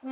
Hi,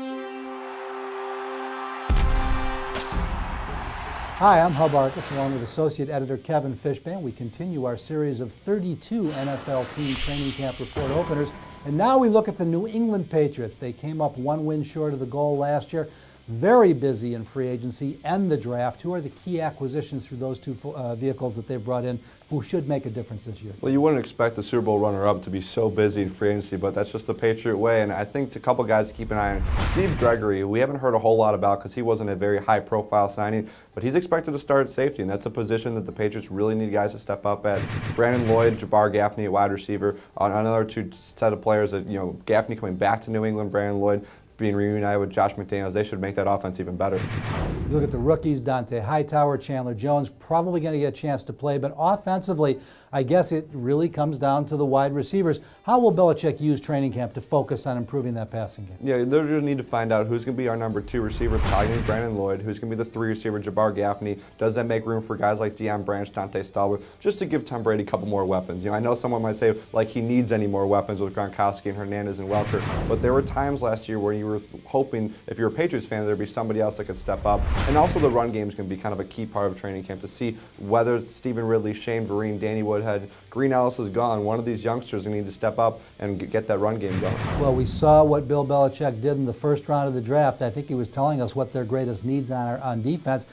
I'm Hub Arkus, along with Associate Editor Kevin Fishban. We continue our series of 32 NFL team training camp report openers. And now we look at the New England Patriots. They came up one win short of the goal last year. Very busy in free agency and the draft. Who are the key acquisitions through those two vehicles that they've brought in who should make a difference this year? Well, you wouldn't expect the Super Bowl runner-up to be so busy in free agency, but that's just the Patriot way. And I think a couple guys to keep an eye on. Steve Gregory, we haven't heard a whole lot about because he wasn't a very high-profile signing, but he's expected to start at safety, and that's a position that the Patriots really need guys to step up at. Brandon Lloyd, Jabbar Gaffney at wide receiver, another two set of players that, Gaffney coming back to New England, Brandon Lloyd being reunited with Josh McDaniels, they should make that offense even better. You look at the rookies, Dante Hightower, Chandler Jones, probably going to get a chance to play, but offensively, I guess it really comes down to the wide receivers. How will Belichick use training camp to focus on improving that passing game? Yeah, they're going to need to find out who's going to be our number 2 receiver, probably going to be Brandon Lloyd, who's going to be the 3 receiver, Jabbar Gaffney. Does that make room for guys like Deion Branch, Dante Stallworth, just to give Tom Brady a couple more weapons? I know someone might say like he needs any more weapons with Gronkowski and Hernandez and Welker, but there were times last year where you were hoping, if you're a Patriots fan, there'd be somebody else that could step up. And also the run game is going to be kind of a key part of training camp to see whether it's Stephen Ridley, Shane Vereen, Danny Woodhead, Green Ellis is gone. One of these youngsters is going to need to step up and get that run game going. Well, we saw what Bill Belichick did in the first round of the draft. I think he was telling us what their greatest needs are on defense.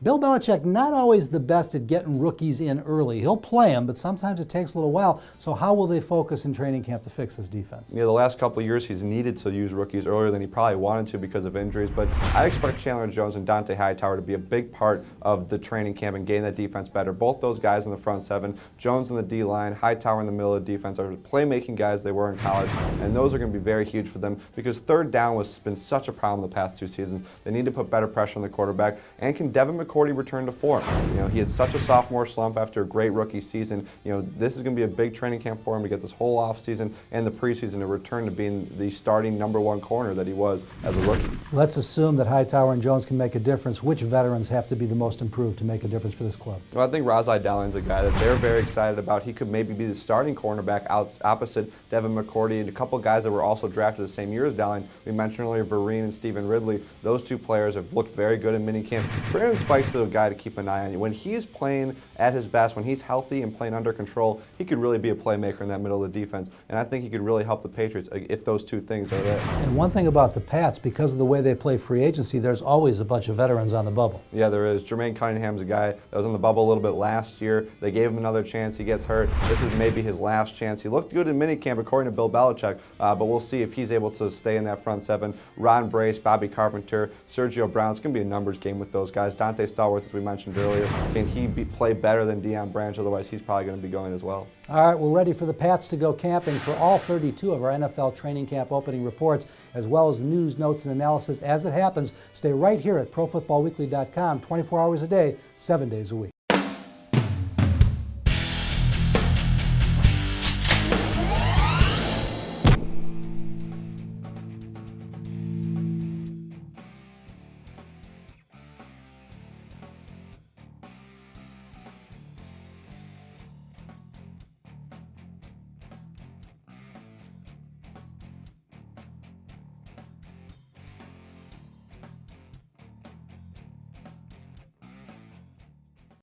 Bill Belichick, not always the best at getting rookies in early. He'll play them, but sometimes it takes a little while. So how will they focus in training camp to fix this defense? Yeah, the last couple of years he's needed to use rookies earlier than he probably wanted to because of injuries, but I expect Chandler Jones and Dante Hightower to be a big part of the training camp and getting that defense better. Both those guys in the front 7, Jones in the D-line, Hightower in the middle of the defense, are playmaking guys they were in college, and those are going to be very huge for them because third down has been such a problem the past 2 seasons. They need to put better pressure on the quarterback, and can Devin McCourty return to form? He had such a sophomore slump after a great rookie season. This is going to be a big training camp for him to get this whole offseason and the preseason to return to being the starting number 1 corner that he was as a rookie. Let's assume that Hightower and Jones can make a difference. Which veterans have to be the most improved to make a difference for this club? Well, I think Razai Dalling's a guy that they're very excited about. He could maybe be the starting cornerback opposite Devin McCourty, and a couple guys that were also drafted the same year as Dowling. We mentioned earlier Vereen and Stephen Ridley. Those 2 players have looked very good in minicamp. Brandon Spike's a guy to keep an eye on. When he's playing at his best, when he's healthy and playing under control, he could really be a playmaker in that middle of the defense. And I think he could really help the Patriots if those 2 things are there. And one thing about the Pats, because of the way they play free agency, there's always a bunch of veterans on the bubble. Yeah, there is. Jermaine Cunningham's a guy that was on the bubble a little bit last year. They gave him another chance. He gets hurt. This is maybe his last chance. He looked good in minicamp, according to Bill Belichick, but we'll see if he's able to stay in that front 7. Ron Brace, Bobby Carpenter, Sergio Brown. It's going to be a numbers game with those guys. Dante Stallworth, as we mentioned earlier, can he play better than Deion Branch? Otherwise, he's probably going to be going as well. All right, we're ready for the Pats to go camping for all 32 of our NFL training camp opening reports, as well as news, notes, and analysis as it happens. Stay right here at ProFootballWeekly.com, 24 hours a day, 7 days a week.